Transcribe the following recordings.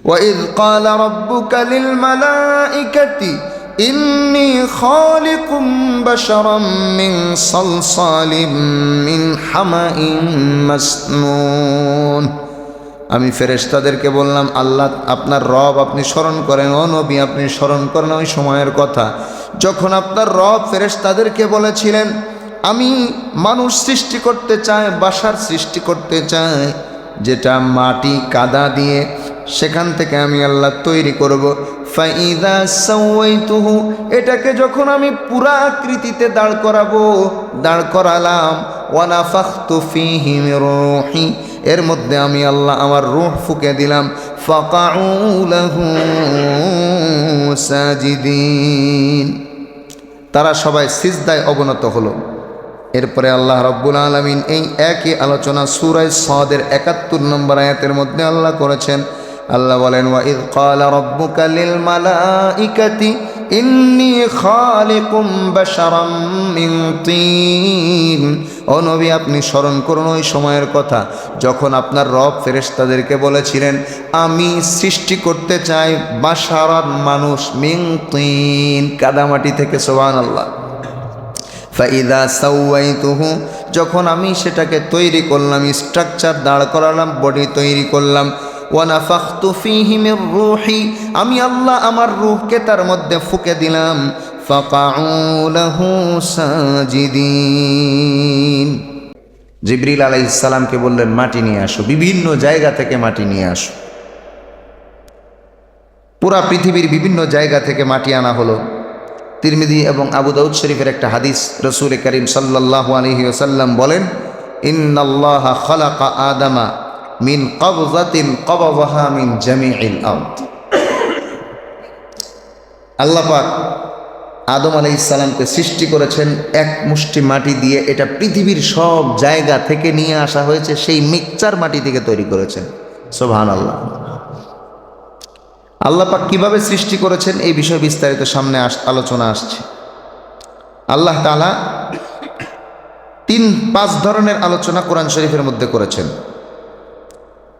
وإذ قال ربك للملائكة إني خالق بشرا من صلصال من حمأ مسنون। আমি ফেরেশতাদেরকে বললাম, আল্লাহ আপনার রব আপনি স্মরণ করেন, ও নবী আপনি স্মরণ করেন ওই সময়ের কথা যখন আপনার রব ফেরেশতাদেরকে বলেছিলেন আমি মানুষ সৃষ্টি করতে চাই, বাশার সৃষ্টি করতে চাই, যেটা মাটি কাদা দিয়ে সেখান থেকে আমি আল্লাহ তৈরি করব। ফাইদা সাওয়াইতুহু, এটাকে যখন আমি পুরা আকৃতিতে দাঁড় করালাম, ওয়া নাফাখতু ফীহি মির রূহি, এর মধ্যে আমি আল্লাহ আমার রূহ ফুঁকে দিলাম। ফাকাউ লাহু সাজিদিন, তারা সবাই সিজদায় অবনত হলো। এরপরে আল্লাহ রাব্বুল আলামিন এই একই আলোচনা সূরা সাদের ৭১ নম্বর আয়াতের মধ্যে আল্লাহ করেছেন। আল্লাহ বলেন, ওয়া ইয ক্বালা রাব্বুকা লিল মালাইকাতি ইন্নী খালিকুম বাশারাম মিন তিন। ও নবী আপনি স্মরণ করুন ওই সময়ের কথা যখন আপনার রব ফেরেশতাদেরকে বলেছিলেন আমি সৃষ্টি করতে চাই বাশারান মানুষ, মিন তিন কাদামাটি থেকে। সুবহানাল্লাহ। ফাইদা সাওয়াইতুহু, যখন আমি সেটাকে তৈরি করলাম, স্ট্রাকচার দাঁড় করালাম, বডি তৈরি করলাম, ওয়া নাফাখতু ফীহি মির রূহি, আমি আল্লাহ আমার রূহকে তার মধ্যে ফুঁকে দিলাম। ফাকাউ লাহু সাজিদিন। জিবরিল আলাইহিস সালামকে বললেন মাটি নিয়ে আসো, বিভিন্ন জায়গা থেকে মাটি নিয়ে আসো। পুরা পৃথিবীর বিভিন্ন জায়গা থেকে মাটি আনা হলো। তিরমিজি এবং আবু দাউদ শরীফের একটা হাদিস, রাসূল করিম সাল্লাল্লাহু আলাইহি ওয়াসাল্লাম বলেন, ইন্নাল্লাহা খালাকা আদামা মিন কবযাতিন কবযাহা মিন জামিইল আরদ। আল্লাহ পাক আদম আলাইহিস সালামকে সৃষ্টি করেছেন এক মুষ্টি মাটি দিয়ে। এটা পৃথিবীর সব জায়গা থেকে নিয়ে আসা হয়েছে, সেই মিক্সচার মাটি থেকে তৈরি করেছেন। সুবহানাল্লাহ। আল্লাহ পাক কিভাবে সৃষ্টি করেছেন এই বিষয়ে বিস্তারিত সামনে আলোচনা আসছে। আল্লাহ তাআলা ৩-৫ ধরনের আলোচনা কোরআন শরীফের মধ্যে করেছেন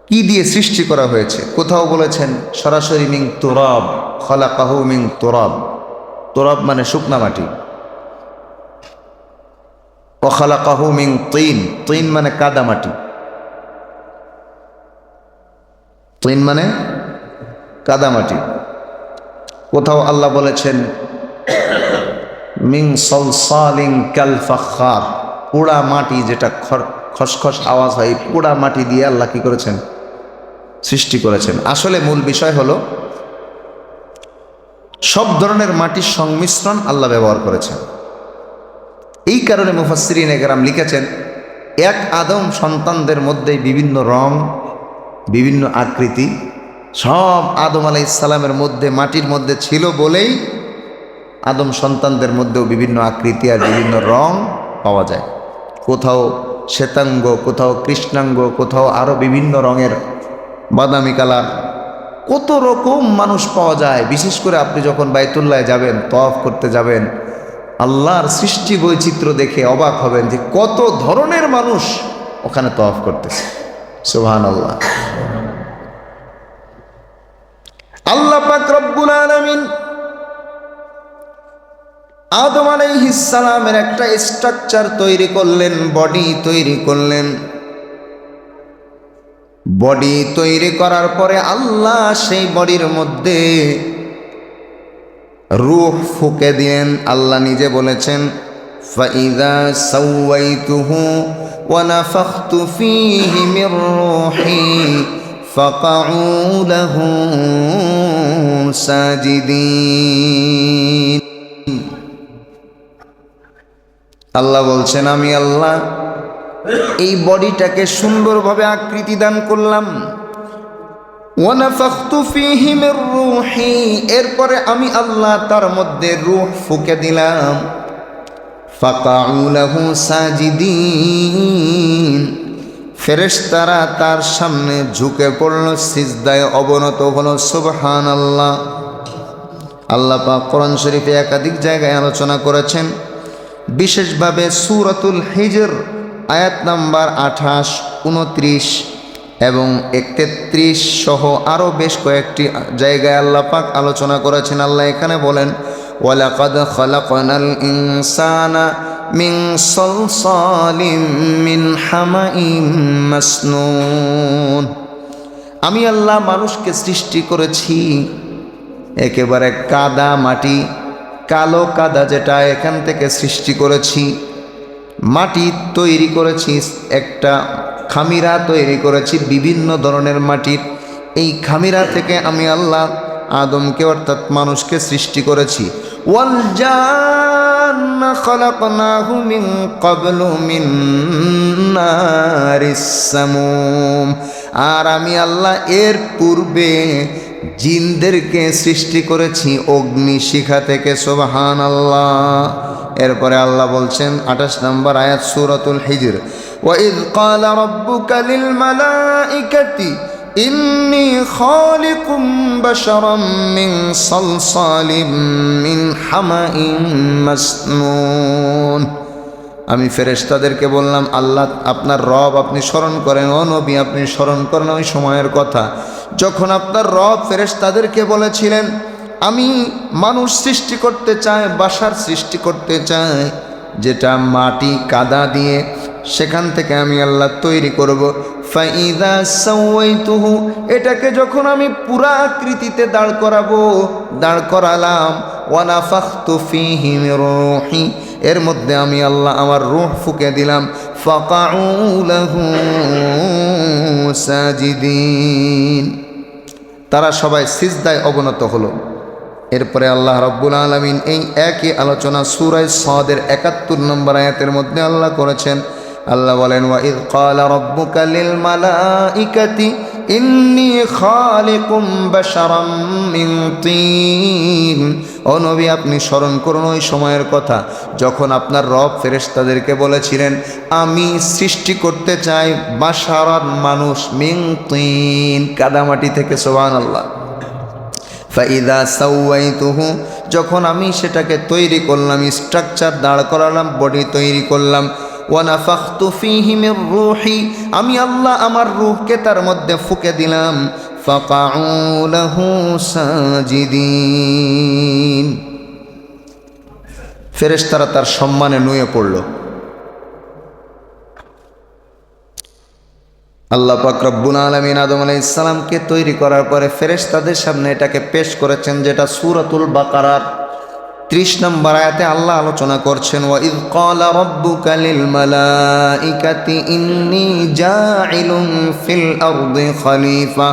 কি দিয়ে সৃষ্টি করা হয়েছে। কোথাও বলেছেন সরাসরি মিন তুরাব, খালাকাহু মিন তুরাব, তুরাব মানে শুকনা মাটি, ওয়া খালাকাহু মিন তিন, তিন মানে কাদা মাটি, তিন মানে কাদামাটি। কোথাও আল্লাহ বলেছেন মিন সলসালিন কাল ফাখার, পোড়া মাটি যেটা খসখস আওয়াজ হয়, পোড়া মাটি দিয়ে আল্লাহ কি করেছেন সৃষ্টি করেছেন। আসলে মূল বিষয় হলো সব ধরনের মাটির সংমিশ্রণ আল্লাহ ব্যবহার করেছেন। এই কারণে মুফাসসিরিনে কেরাম লিখেছেন এক আদম সন্তানদের মধ্যে বিভিন্ন রং, বিভিন্ন আকৃতি সব আদম আলাইহিস সালামের মধ্যে মাটির মধ্যে ছিল বলেই আদম সন্তানদের মধ্যেও বিভিন্ন আকৃতি আর বিভিন্ন রং পাওয়া যায়। কোথাও শ্বেতাঙ্গ, কোথাও কৃষ্ণাঙ্গ, কোথাও আরও বিভিন্ন রঙের বাদামি কালার, কত রকম মানুষ পাওয়া যায়। বিশেষ করে আপনি যখন বাইতুল্লাহে যাবেন, তওয়াফ করতে যাবেন, আল্লাহর সৃষ্টি বৈচিত্র্য দেখে অবাক হবেন যে কত ধরনের মানুষ ওখানে তওয়াফ করতেছে। সুবহানাল্লাহ। আল্লাহ পাক রব্বুল আলামিন আদম আলাইহিস সালামের একটা স্ট্রাকচার তৈরি করলেন, বডি তৈরি করলেন। বডি তৈরি করার পরে আল্লাহ সেই বডির মধ্যে রূহ ফুঁকে দিলেন। আল্লাহ নিজে বলেছেন ফাইযা সাওয়াইতুহু ওয়া নাফাখতু ফীহি মির রূহি ফাকাউ লাহু সাজিদিন। আল্লাহ বলছেন আমি আল্লাহ এই বডিটাকে সুন্দরভাবে আকৃতি দান করলাম। ওয়া নাফাখতু ফীহি মির রূহি, এরপরে আমি আল্লাহ তার মধ্যে রূহ ফুঁকে দিলাম। ফাকাউ লাহু সাজিদিন, ফেরেশতারা তার সামনে ঝুঁকে পড়ল, সিজদায় অবনত হলো। সুবহানাল্লাহ। আল্লাহ পাক কোরআন শরীফে একাধিক জায়গায় আলোচনা করেছেন, বিশেষভাবে সূরাতুল হিজর আয়াত নাম্বার 28, 29 এবং ৩১ সহ আরও বেশ কয়েকটি জায়গায় আল্লাহ পাক আলোচনা করেছেন। আল্লাহ এখানে বলেন, ওয়ালাকাদ খালাকনাল ইনসানা মিন সালসালিম মিন হামাইম মাসনুন। আমি আল্লাহ মানুষকে সৃষ্টি করেছি একেবারে কাদা মাটি, কালো কাদা, যেটা এখান থেকে সৃষ্টি করেছি। মাটি তৈরি করেছি, একটা খামিরা তৈরি করেছি বিভিন্ন ধরনের মাটির। এই খামিরা থেকে আমি আল্লাহ আদমকে অর্থাৎ মানুষকে সৃষ্টি করেছি। ওয়াল জান্না খালাকনাহু মিন ক্বাবলু মিন নারিস সামুম। আর আমি আল্লাহ এর পূর্বে জিনদেরকে সৃষ্টি করেছি অগ্নিশিখা থেকে। সুবহানাল্লাহ। এরপরে আল্লাহ বলছেন 28 নম্বর আয়াত সূরাতুল হিজর, ওয়াইদ ক্বালা রাব্বুকা লিল মালাইকাতি ইন্নী খালিকুম বাশারাম মিন সালসালিম মিন হামাইম মাসনুন। আমি ফেরেশতাদেরকে বললাম, আল্লাহ আপনার রব আপনি স্মরণ করেন, ও নবী আপনি স্মরণ করেন ওই সময়ের কথা যখন আপনার রব ফেরেশতাদেরকে বলেছিলেন আমি মানুষ সৃষ্টি করতে চাই, বাশার সৃষ্টি করতে চাই, যেটা মাটি কাদা দিয়ে সেখান থেকে আমি আল্লাহ তৈরি করব। ফাইদা সাওয়াইতুহু, এটাকে যখন আমি পুরা আকৃতিতে দাঁড় করালাম, ওয়া নাফাখতু ফীহি মির রূহি, এর মধ্যে আমি আল্লাহ আমার রূহ ফুঁকে দিলাম। ফাকাউ লাহু সাজিদিন, তারা সবাই সিজদায় অবনত হলো। এরপরে আল্লাহ রাব্বুল আলামিন এই একই আলোচনা সূরা সাদের ৭১ নম্বর আয়াতের মধ্যে আল্লাহ করেছেন। আল্লাহ বলেন, ওয়াইদ ক্বালা রাব্বুকা লিল মালাইকাতি ইন্নী খালিকুম বাশারাম মিন তিন। ও নবী আপনি স্মরণ করুন ওই সময়ের কথা যখন আপনার রব ফেরেশতাদেরকে বলেছিলেন আমি সৃষ্টি করতে চাই বাশারান মানুষ, মিন তিন কাদামাটি থেকে। সুবহানাল্লাহ। ফাইদা সাওয়াইতুহু, যখন আমি সেটাকে তৈরি করলাম, স্ট্রাকচার দাঁড় করালাম, বডি তৈরি করলাম। ওয়া নাফাখতু ফীহি মির রূহি, আমি আল্লাহ আমার রূহকে তার মধ্যে ফুঁকে দিলাম। ফাকাউ লাহু সাজিদিন, ফেরেশতারা তার সম্মানে নুয়ে পড়ল। আল্লাহ পাক রব্বুল আলামিন আদম আলাইহিস সালামকে তৈরি করার পরে ফেরেশতাদের সামনে এটাকে পেশ করেছেন, যেটা সূরাতুল বাকারার 30 নম্বর আয়াতে আল্লাহ আলোচনা করছেন, ওয়াইদ ক্বালা রাব্বুকা লিল মালাইকাতি ইন্নী জাইলুন ফিল আরদি খলিফা।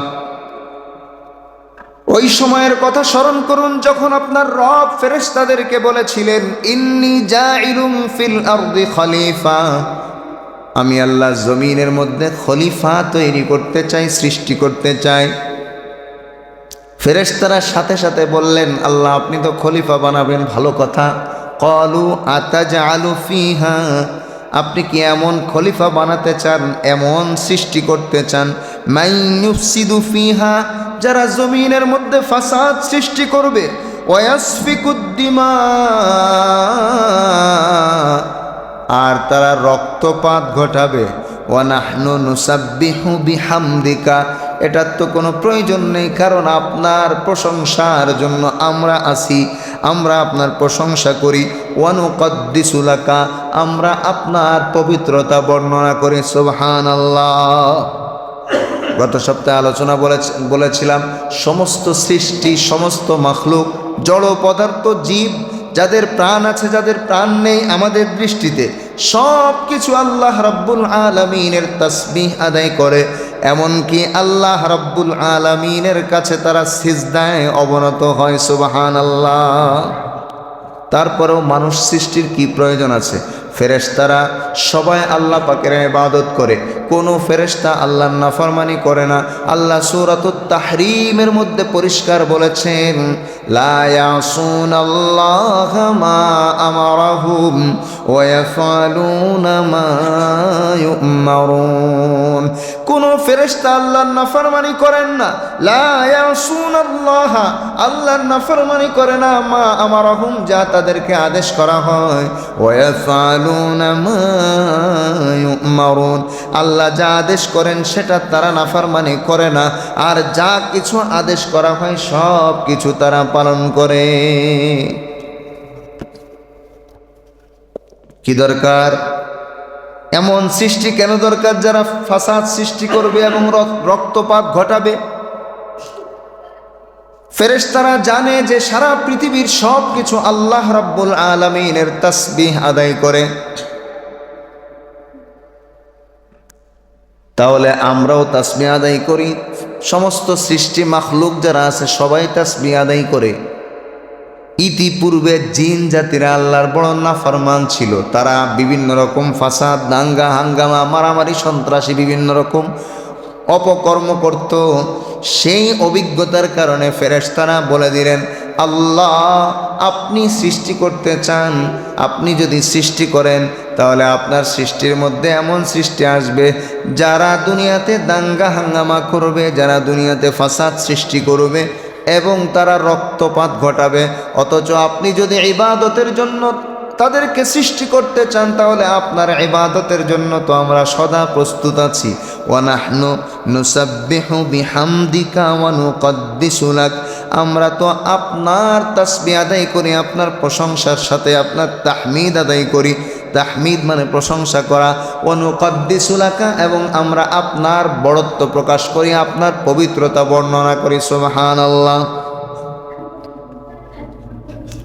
ওই সময়ের কথা স্মরণ করুন যখন আপনার রব ফেরেশতাদেরকে বলেছিলেন ইন্নী জাইলুন ফিল আরদি খলিফা, আমি আল্লাহ জমিনের মধ্যে খলিফা তৈরি করতে চাই, সৃষ্টি করতে চাই। ফেরেশতারা সাথে সাথে বললেন আল্লাহ আপনি তো খলিফা বানাবেন, ভালো কথা। ক্বালু আতাজআলু ফীহা, আপনি কি এমন খলিফা বানাতে চান, এমন সৃষ্টি করতে চান, মান ইউফসিদু ফীহা, যারা জমিনের মধ্যে ফাসাদ সৃষ্টি করবে, ওয়া ইয়াসফিকুদ দিমা, আর তারা রক্তপাত ঘটাবে, ওয়া নাহনু নুসাব্বিহু বিহামদিকা, এটার তো কোনো প্রয়োজন নেই, কারণ আপনার প্রশংসার জন্য আমরা আছি, আমরা আপনার প্রশংসা করি। ওয়া নুকদ্দিসু লাকা, আমরা আপনার পবিত্রতা বর্ণনা করি। সুবহানাল্লাহ। গত সপ্তাহে আলোচনা বলেছিলাম সমস্ত সৃষ্টি, সমস্ত মাখলুক, জড় পদার্থ, জীব, যাদের প্রাণ আছে যাদের প্রাণ নেই আমাদের দৃষ্টিতে, সব কিছু আল্লাহ রাব্বুল আলামিনের তাসবিহ আদায় করে। এমনকি আল্লাহ রাব্বুল আলামিনের কাছে তারা সিজদায় অবনত হয়। সুবহানাল্লাহ। তারপরেও মানুষ সৃষ্টির কি প্রয়োজন আছে? ফেরেশতারা সবাই আল্লাহ পাকের ইবাদত করে, কোনো ফেরেশতা আল্লাহর নাফরমানি করে না। আল্লাহ সূরাতুত তাহরিমের মধ্যে পরিষ্কার বলেছেন, লা ইয়াসুনাল্লাহা মা আমারাহুম ওয়া ইয়াফআলুনা মা ইউমারুন। কোন ফেরেশতা আল্লাহর নাফরমানি করেন না। লা ইয়াসুনাল্লাহ, আল্লাহর নাফরমানি করে না মা আমারহুম, যা তাদেরকে আদেশ করা হয়। ওয়া ইয়াফআলুনা মা ইউমারুন, আল্লাহ যা আদেশ করেন সেটা তারা নাফরমানি করে না, আর যা কিছু আদেশ করা হয় সব কিছু তারা পালন করে। কি দরকার? এমন সৃষ্টি কেন দরকার যারা ফাসাদ সৃষ্টি করবে এবং রক্তপাত ঘটাবে? ফেরেশতারা জানে যে সারা পৃথিবীর সব কিছু আল্লাহ রাব্বুল আলামিনের তাসবিহ আদায় করে। তাহলে আমরাও তাসবিহ আদায় করি। সমস্ত সৃষ্টি মাখলুক যারা আছে সবাই তাসবিহ আদায় করে। ইতিপূর্বে জিন জাতিরা আল্লাহর বড় নাফরমান ছিল, তারা বিভিন্ন রকম ফাসাদ, দাঙ্গা হাঙ্গামা, মারামারি, সন্ত্রাসী বিভিন্ন রকম অপকর্ম করত। সেই অভিজ্ঞতার কারণে ফেরেশতারা বলে দিলেন, আল্লাহ আপনি সৃষ্টি করতে চান, আপনি যদি সৃষ্টি করেন তাহলে আপনার সৃষ্টির মধ্যে এমন সৃষ্টি আসবে যারা দুনিয়াতে দাঙ্গা হাঙ্গামা করবে, যারা দুনিয়াতে ফাসাদ সৃষ্টি করবে এবং তারা রক্তপাত ঘটাবে। অথচ আপনি যদি ইবাদতের জন্য তাদেরকে সৃষ্টি করতে চান তাহলে আপনার ইবাদতের জন্য তো আমরা সদা প্রস্তুত আছি। ওয়া নাহনু নুসাব্বিহু বিহামদিকা ওয়া নুকদ্দিসু লাক, আমরা তো আপনার তাসবিহ আদায় করি, আপনার প্রশংসার সাথে আপনার তাহমিদ আদায় করি। তাহমিদ মানে প্রশংসা করা। ওয়া নুকদ্দিসু লাকা, এবং আমরা আপনার বড়ত্ব প্রকাশ করি, আপনার পবিত্রতা বর্ণনা করি। সুবহানাল্লাহ।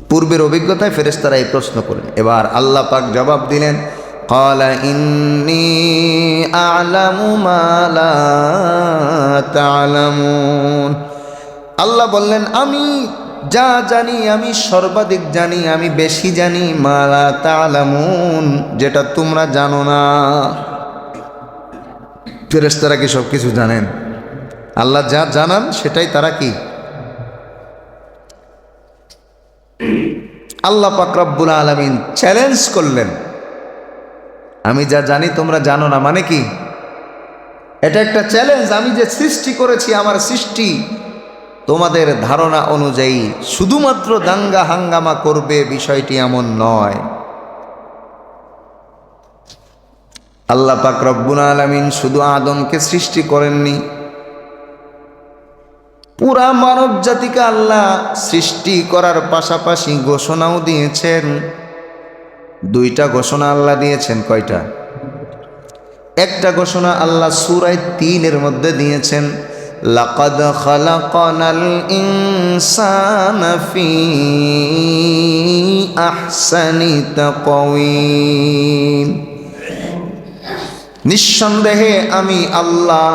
পূর্বের অভিজ্ঞতায় ফেরেশতারা এই প্রশ্ন করেন। এবার আল্লাহ পাক জবাব দিলেন, ক্বালা ইন্নী আ'লামু মা লা তা'লামুন। আল্লাহ বললেন, আমি যা জানি, আমি সর্বাধিক জানি, আমি বেশি জানি, মা লা তা'লামুন, যেটা তোমরা জানো না। ফেরেশতারা কি সব কিছু জানেন? আল্লাহ যা জানান সেটাই তারা কি? আল্লাহ পাক রব্বুল আলামিন চ্যালেঞ্জ করলেন, আমি যা জানি তোমরা জানো না। মানে কি? এটা একটা চ্যালেঞ্জ। আমি যে সৃষ্টি করেছি, আমার সৃষ্টি তোমাদের ধারণা অনুযায়ী শুধুমাত্র দাঙ্গা হাঙ্গামা করবে, বিষয়টি এমন নয়। আল্লাহ পাক রব্বুল আলামিন শুধু আদমকে সৃষ্টি করেননি, পুরা মানব জাতিকে আল্লাহ সৃষ্টি করার পাশাপাশি ঘোষণাও দিয়েছেন। দুইটা ঘোষণা আল্লাহ দিয়েছেন। কয়টা? একটা ঘোষণা আল্লাহ সূরা ৩-এর মধ্যে দিয়েছেন, লাকাদ খালাকনাল ইনসানা ফি আহসানি তাকওয়িম। নিঃসন্দেহে আমি আল্লাহ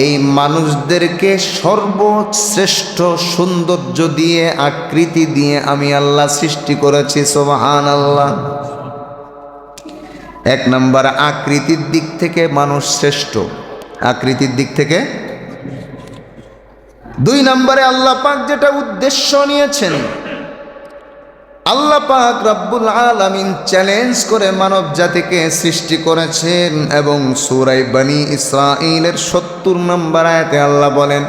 এই মানুষদেরকে সর্বশ্রেষ্ঠ সৌন্দর্য দিয়ে, আকৃতি দিয়ে আমি আল্লাহ সৃষ্টি করেছি। সুবহানাল্লাহ। এক নম্বর, আকৃতির দিক থেকে মানুষ শ্রেষ্ঠ, আকৃতির দিক থেকে। দুই নম্বরে আল্লাহ পাক যেটা উদ্দেশ্য নিয়েছেন, আল্লাহ পাক রব্বুল আলামিন চ্যালেঞ্জ করে মানব জাতিকে সৃষ্টি করেছেন। এবং সূরা বনী ইসরাঈলের ৭০ নম্বর আয়াতে আল্লাহ বলেন,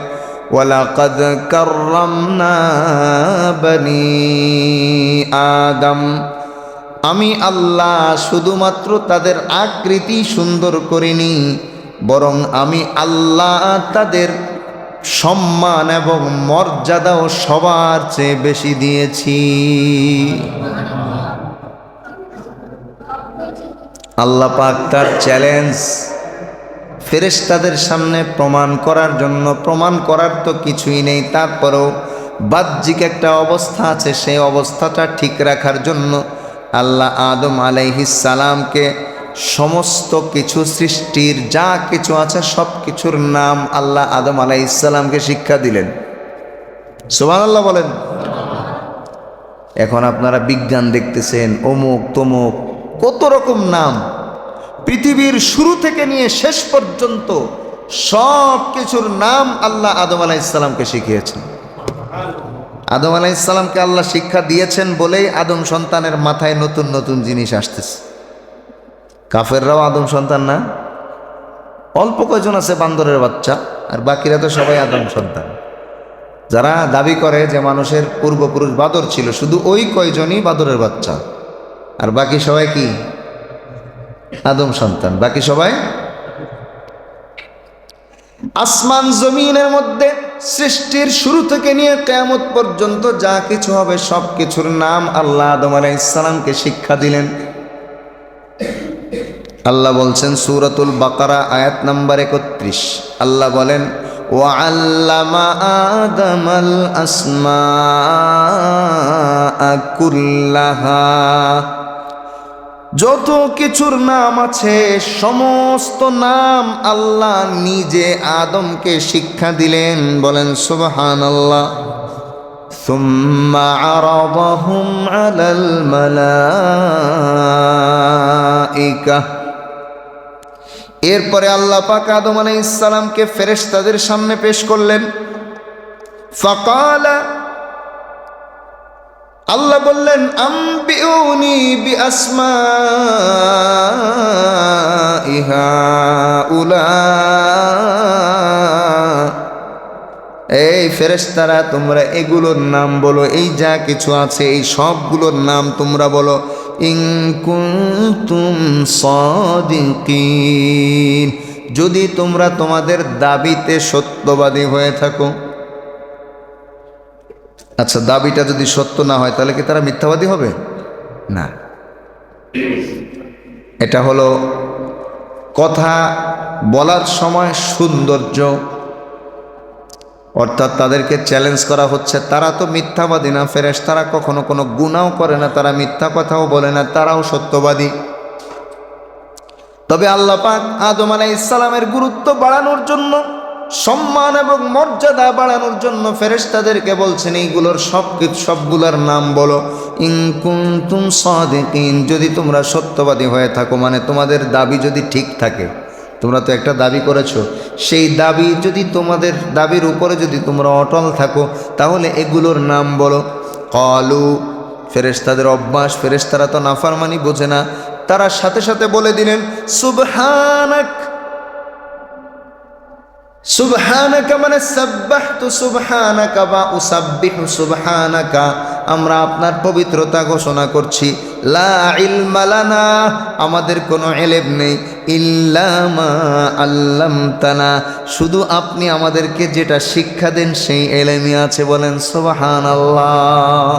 ওয়ালাকাদ কাররামনা বনী আদম, আমি আল্লাহ শুধুমাত্র তাদের আকৃতি সুন্দর করিনি, বরং আমি আল্লাহ তাদের সম্মান এবং মর্যাদাও সবার চেয়ে বেশি দিয়েছি। আল্লাহ পাক তার চ্যালেঞ্জ ফেরেশতাদের সামনে প্রমাণ করার জন্য, প্রমাণ করার তো কিছুই নেই, তারপরেও বাহ্যিক একটা অবস্থা আছে, সেই অবস্থাটা ঠিক রাখার জন্য আল্লাহ আদম আলাইহিস সালামকে সমস্ত কিছু সৃষ্টির যা কিছু আছে সব কিছুর নাম আল্লাহ আদম আলাইহিস সালামকে শিক্ষা দিলেন। সুবহানাল্লাহ বলেন। এখন আপনারা বিজ্ঞান দেখতেছেন, অমুক তমুক কত রকম নাম, পৃথিবীর শুরু থেকে নিয়ে শেষ পর্যন্ত সব কিছুর নাম আল্লাহ আদম আলাইহিস সালামকে শিখিয়েছেন। আদম আলাইহিস সালামকে আল্লাহ শিক্ষা দিয়েছেন বলেই আদম সন্তানের মাথায় নতুন নতুন জিনিস আসতেছে। কাফেররাও আদম সন্তান না? অল্প কয়জন আছে বান্দরের বাচ্চা, আর বাকিরা তো সবাই আদম সন্তান। যারা দাবি করে যে মানুষের পূর্বপুরুষ বাদর ছিল, শুধু ওই কয়জনই বাদরের বাচ্চা, আর বাকি সবাই কি আদম সন্তান, বাকি সবাই। আসমান জমিনের মধ্যে সৃষ্টির শুরু থেকে নিয়ে কিয়ামত পর্যন্ত যা কিছু হবে সব কিছুর নাম আল্লাহ আদম আলাইহিস সালামকে শিক্ষা দিলেন। আল্লাহ বলছেন সূরাতুল বাকারা আয়াত নাম্বার 31, আল্লাহ বলেন ওয়াল্লামা আদামাল আসমাআ কুল্লাহা, যত কিছুর নাম আছে সমস্ত নাম আল্লাহ নিজে আদমকে শিক্ষা দিলেন। বলেন সুবহানাল্লাহ। সুম্মা আরাদাহুম আলাল মালাইকা, এরপরে আল্লাহ পাক আদম আলাইহিস সালামকে ফেরেশতাদের সামনে পেশ করলেন। ফাকালা, আল্লাহ বললেন আম্বিউনি বিআসমাই হাউলা, এই ফেরেশতারা তোমরা এগুলোর নাম বলো, এই যা কিছু আছে এই সবগুলোর নাম তোমরা বলো। ইন কুনতুম সাদিকিন, যদি তোমরা তোমাদের দাবিতে সত্যবাদী হয়ে থাকো। আচ্ছা, দাবিটা যদি সত্য না হয় তাহলে কি তারা মিথ্যাবাদী হবে? না। এটা হলো কথা বলার সময় সৌন্দর্য, অর্থাৎ তাদেরকে চ্যালেঞ্জ করা হচ্ছে। তারা তো মিথ্যাবাদী না, ফেরেশতারা কখনো কোনো গুনাহ করে না, তারা মিথ্যা কথাও বলে না, তারাও সত্যবাদী। তবে আল্লাহ পাক আদম আলাইহিস সালামের গুরুত্ব বাড়ানোর জন্য, সম্মান এবং মর্যাদা বাড়ানোর জন্য ফেরেশতাদেরকে বলছেন এইগুলোর সবগুলোর নাম বলো। ইন কুনতুম সাদিকিন, যদি তোমরা সত্যবাদী হয়ে থাকো, মানে তোমাদের দাবি যদি ঠিক থাকে। তোমরা তো একটা দাবি করেছো, সেই দাবি যদি তোমাদের দাবির উপরে যদি তোমরা অটল থাকো তাহলে এগুলোর নাম বলো। ক্বালু, ফেরেশতাদের অভ্যাস, ফেরেশতারা তো নাফরমানি বোঝে না, তারা সাথে সাথে বলে দিলেন সুবহানাক। সুবহানাকা মানে সাব্বাহতু সুবহানাকা বা উসাব্বিহু সুবহানাকা, আমরা আপনার পবিত্রতা ঘোষণা করছি। লা ইলমা লানা, আমাদের কোনো ইলম নেই। ইল্লা মা আল্লামতানা, শুধু আপনি আমাদেরকে যেটা শিক্ষা দেন সেই ইলমই আছে। বলেন সুবহানাল্লাহ।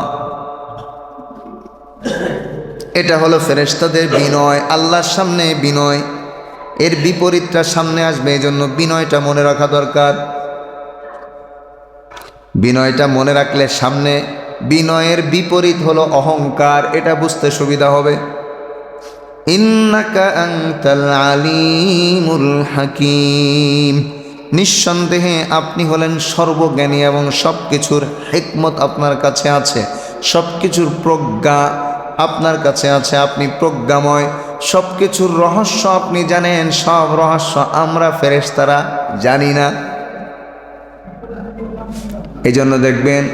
এটা হলো ফেরেশতাদের বিনয়, আল্লাহর সামনে বিনয়। এর বিপরীতটা সামনে আসবে, এই জন্য বিনয়টা মনে রাখা দরকার। বিনয়টা মনে রাখলে সামনে বিনয়ের বিপরীত হলো অহংকার, এটা বুঝতে সুবিধা হবে। ইন্নাকা আনতাল আলিমুল হাকিম, নিঃসন্দেহে আপনি হলেন সর্বজ্ঞানী এবং সব কিছুর হিকমত আপনার কাছে আছে, সব কিছুর প্রজ্ঞা আপনার কাছে আছে, আপনি প্রজ্ঞাময়, সব কিছুর রহস্য আপনি জানেন। সব রহস্য আমরা ফেরেশতারা জানি না। এই জন্য দেখবেন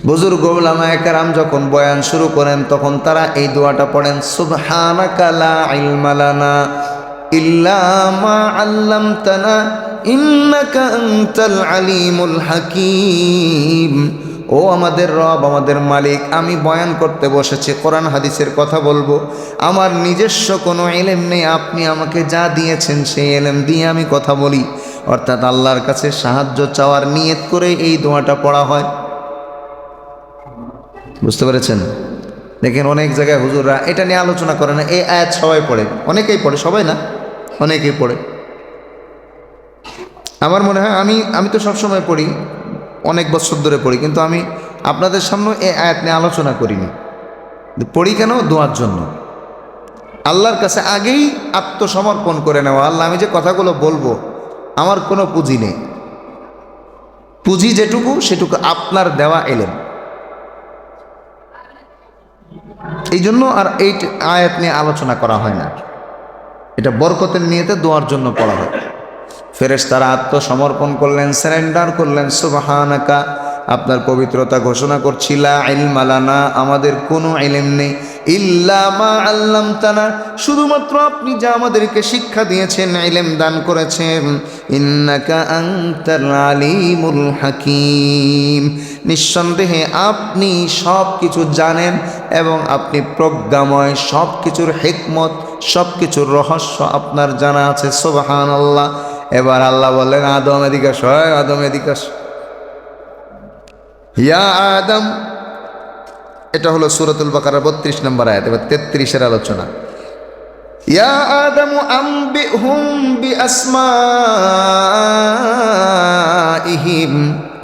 বুজুর্গ উলামায়ে কেরাম যখন বয়ান শুরু করেন তখন তারা এই দোয়াটা পড়েন, সুবহানাকা লা ইলমা লানা ইল্লা মা আল্লামতানা ইন্নাকা আনতাল আলিমুল হাকিম। ও আমাদের রব, আমাদের মালিক, আমি বয়ান করতে বসেছি, কোরআন হাদিসের কথা বলবো, আমার নিজস্ব কোনো ইলম নেই, আপনি আমাকে যা দিয়েছেন সেই ইলম দিয়ে আমি কথা বলি। অর্থাৎ আল্লাহর কাছে সাহায্য চাওয়ার নিয়ত করে এই দোয়াটা পড়া হয়। বুঝতে পেরেছেন? দেখেন অনেক জায়গায় হুজুররা এটা নিয়ে আলোচনা করে না, এই আয়াত সবাই পড়ে, অনেকেই পড়ে, সবাই না, অনেকেই পড়ে। আমার মনে হয় আমি তো সবসময় পড়ি, অনেক বছর ধরে পড়ি, কিন্তু আমি আপনাদের সামনে এই আয়াত নিয়ে আলোচনা করিনি। পড়ি কেন? দোয়ার জন্য, আল্লাহর কাছে আগেই আত্মসমর্পণ করে নেওয়া। আল্লাহ, আমি যে কথাগুলো বলবো আমার কোনো পুঁজি নেই, পুঁজি যেটুকু সেটুকু আপনার দেওয়া এলেন। এই জন্য আর এই আয়াত নিয়ে আলোচনা করা হয় না, এটা বরকতের নিয়তে দোয়ার জন্য পড়া হয়। ফেরেশতারা আত্মসমর্পণ করলেন, সারেন্ডার করলেন। সুবহানাকা আপনার পবিত্রতা ঘোষণা করছি, লা ইলমা লানা, আমাদের কোনো ইলম নেই, ইল্লা মা আল্লামতানা, শুধুমাত্র আপনি যা আমাদেরকে শিক্ষা দিয়েছেন, ইলম দান করেছেন। ইন্নাকা আনতাল আলিমুল হাকিম, নিঃসন্দেহে আপনি সব কিছু জানেন এবং আপনি প্রজ্ঞাময়, সব কিছুর হিকমত, সব কিছুর রহস্য আপনার জানা আছে। সুবহানাল্লাহ। এবার আল্লাহ বললেন, আদম এদিকে আস, হয় আদম এদিকে আস। ইয়া আদম, এটা হলো সূরাতুল বাকারার 32 নম্বর আয়াত। এবার 33-এর আলোচনা। ইয়া আদম আনবিহুম বিআসমাইহিম,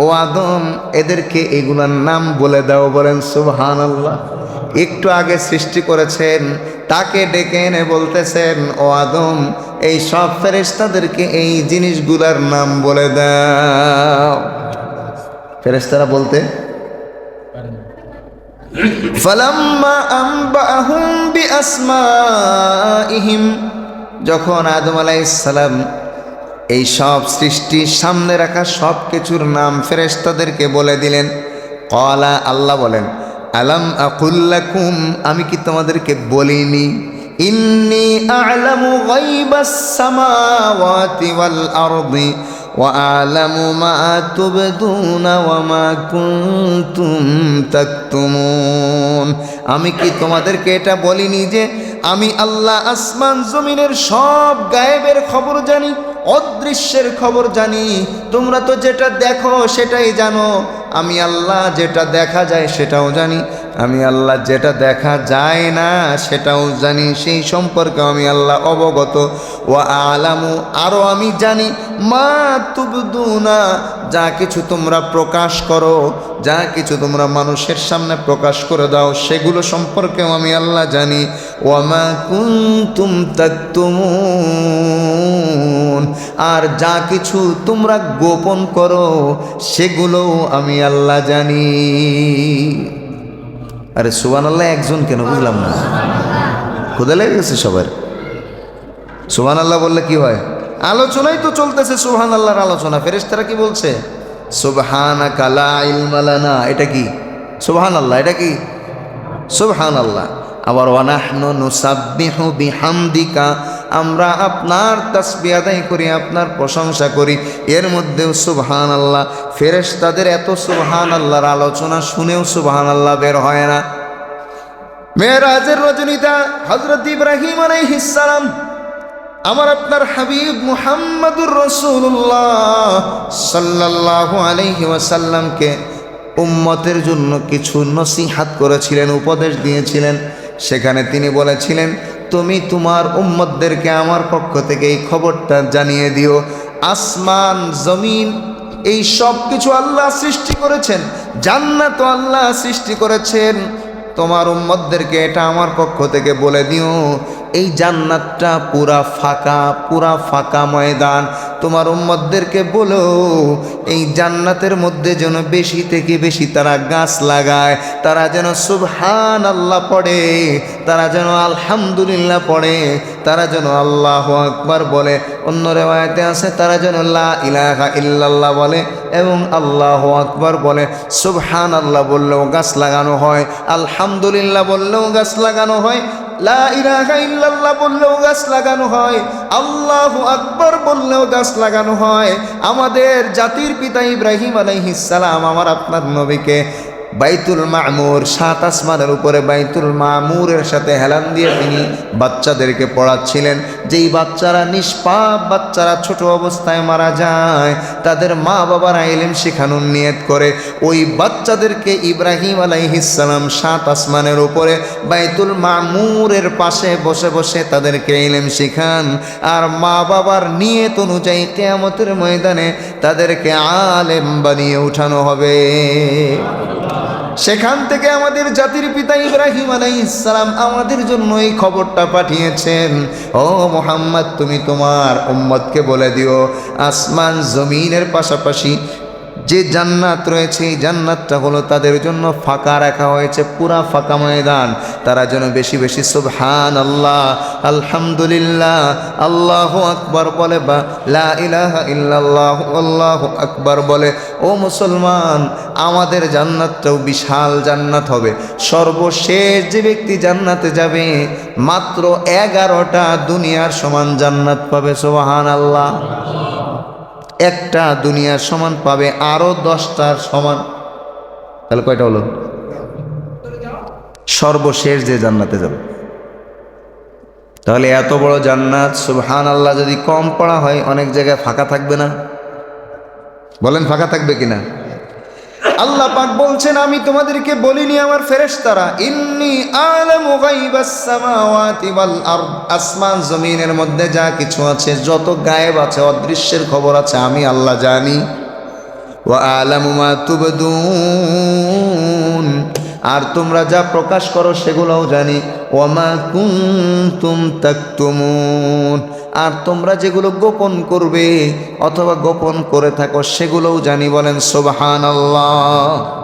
ও আদম এদেরকে এগুলার নাম বলে দাও। বলেন সুবহানাল্লাহ। একটু আগে সৃষ্টি করেছেন, তাকে ডেকে এনে বলতেছেন, ও আদম এই সব ফেরেশতাদেরকে এই জিনিসগুলার নাম বলে দাও। ফেরেশতারা বলতে ফালাম্মা আনবাহুম বিআসমাইহিম, যখন আদম আলাইহিস সালাম এই সব সৃষ্টির সামনে রাখা সব কিছুর নাম ফেরেশতাদেরকে বলে দিলেন, ক্বালা, আল্লাহ বলেন, আলাম আকুল লাকুম, আমি কি তোমাদেরকে বলিনি, ইন্নী আ'লামু গায়বাস সামাওয়াতি ওয়াল আরদি ওয়া আ'লামু মা তুবদুনা ওয়া মা কুনতুম তাকতুমুন, আমি কি তোমাদেরকে এটা বলিনি যে আমি আল্লাহ আসমান জমিনের সব গায়েবের খবর জানি, অদৃশ্যের খবর জানি। তোমরা তো যেটা দেখো সেটাই জানো, আমি আল্লাহ যেটা দেখা যায় সেটাও জানি, আমি আল্লাহ যেটা দেখা যায় না সেটাও জানি, সেই সম্পর্কে আমি আল্লাহ অবগত। ওয়া আলামু, আরও আমি জানি, মা তুবদুনা, যা কিছু তোমরা প্রকাশ করো, যা কিছু তোমরা মানুষের সামনে প্রকাশ করে দাও, সেগুলো সম্পর্কেও আমি আল্লাহ জানি। ওয়া মা কুনতুম তাকতুমুন, আর যা কিছু তোমরা গোপন করো সেগুলোও আমি আল্লাহ জানি। আরে সুবহানাল্লাহ একজন কেন, বুঝলাম না, ক্ষুধা লেগে গেছে সবার? সুবহানাল্লাহ বললে কি হয়? আলোচনাই তো চলতেছে, সুবহানাল্লাহর আলোচনা। ফেরেশতারা কি বলছে? সুবহানাকা লা ইলমা লানা, এটা কি সুবহানাল্লাহ? এটা কি সুবহানাল্লাহ? আবার ওয়া নাহনু নুসাব্বিহু বিহামদিকা, আমরা আপনার তাসবিহ আদায় করি, আপনার প্রশংসা করি, এর মধ্যেও সুবহানাল্লাহ। ফেরেশতাদের এত সুবহানাল্লাহর আলোচনা শুনেও সুবহানাল্লাহ বের হয় না। মেরাজের রজনীতে হযরত ইব্রাহিম আলাইহিস সালাম, আমার আপনার হাবিব মুহাম্মদুর রাসূলুল্লাহ সাল্লাল্লাহু আলাইহি ওয়াসাল্লামকে উম্মতের জন্য কিছু নসিহাত করেছিলেন, উপদেশ দিয়েছিলেন। সেখানে তিনি বলেছিলেন, তুমি তোমার উম্মতদেরকে আমার পক্ষ থেকে এই খবরটা জানিয়ে দিও, আসমান জমিন এই সব কিছু আল্লাহ সৃষ্টি করেছেন, জান্নাত আল্লাহ সৃষ্টি করেছেন। তোমার উম্মতদেরকে এটা আমার পক্ষ থেকে বলে দিও, এই জান্নাতটা পুরা ফাঁকা ময়দান। তোমার উম্মতদেরকে বলো এই জান্নাতের মধ্যে যেন বেশি থেকে বেশি তারা গাছ লাগায়, তারা যেন সুবহানাল্লাহ পড়ে, তারা যেন আলহামদুলিল্লাহ পড়ে, তারা যেন আল্লাহু আকবার বলে। অন্য রিওয়ায়াতে আছে তারা যেন লা ইলাহা ইল্লাল্লাহ বলে এবং আল্লাহু আকবার বলে। সুবহানাল্লাহ বললেও গাছ লাগানো হয়, আলহামদুলিল্লাহ বললেও গাছ লাগানো হয়, লা ইলাহা ইল্লাল্লাহ বললেও গাছ লাগানো হয়, আল্লাহু আকবার বললেও গাছ লাগানো হয়। আমাদের জাতির পিতা ইব্রাহিম আলাইহিস সালাম আমার আপনার নবীকে বাইতুল মামুর, 7 আসমানের উপরে বাইতুল মামুরের সাথে হেলান দিয়ে তিনি বাচ্চাদেরকে পড়াচ্ছিলেন। যেই বাচ্চারা নিষ্পাপ, বাচ্চারা ছোট অবস্থায় মারা যায়, তাদের মা বাবারা ইলম শেখানোর নিয়ত করে ওই বাচ্চাদেরকে ইব্রাহিম আলাইহিস সালাম 7 আসমানের উপরে বাইতুল মামুরের পাশে বসে বসে তাদেরকে ইলম শেখান। আর মা বাবার নিয়ত অনুযায়ী কিয়ামতের ময়দানে তাদেরকে আলেম বানিয়ে উঠানো হবে। সেখান থেকে আমাদের জাতির পিতা ইব্রাহিম আলাইহিস সালাম আমাদের জন্য এই খবরটা পাঠিয়েছেন, ও মুহাম্মদ তুমি তোমার উম্মতকে বলে দিও আসমান জমিনের পাশাপাশি যে জান্নাত রয়েছে এই জান্নাতটা হলো তাদের জন্য ফাঁকা রাখা হয়েছে, পুরা ফাঁকা ময়দান। তারা যেন বেশি বেশি সুবহানাল্লাহ, আলহামদুলিল্লাহ, আল্লাহু আকবার বলে, বা লা ইলাহা ইল্লাল্লাহ আল্লাহু আকবার বলে। ও মুসলমান, আমাদের জান্নাতটাও বিশাল জান্নাত হবে। সর্বশেষ যে ব্যক্তি জান্নাতে যাবে মাত্র 11টা দুনিয়ার সমান জান্নাত পাবে। সুবহানাল্লাহ। একটা দুনিয়ার সমান পাবে, আরো 10টার সমান। তাহলে কয়টা হলো? সর্বশেষ যে জান্নাতে যাবে। তাহলে এত বড় জান্নাত, সুবহানাল্লাহ, যদি কম পড়া হয় অনেক জায়গায় ফাঁকা থাকবে না? বলেন ফাঁকা থাকবে কিনা? আল্লাহ পাক বলছেন, আমি তোমাদেরকে বলিনি আমার ফেরেশতারা, ইন্নী আ'লামু গায়বাস সামাওয়াতি ওয়াল আরদ, আসমান জমিনের মধ্যে যা কিছু আছে, যত গায়েব আছে, অদৃশ্যের খবর আছে, আমি আল্লাহ জানি। ওয়া আ'লামু মা তুবদুন, আর তোমরা যা প্রকাশ করো সেগুলোও জানি। ওয়া মা কুনতুম তাকতুমুন, আর তোমরা যেগুলো গোপন করবে অথবা গোপন করে থাকো সেগুলোও জানি। বলেন সুবহানাল্লাহ।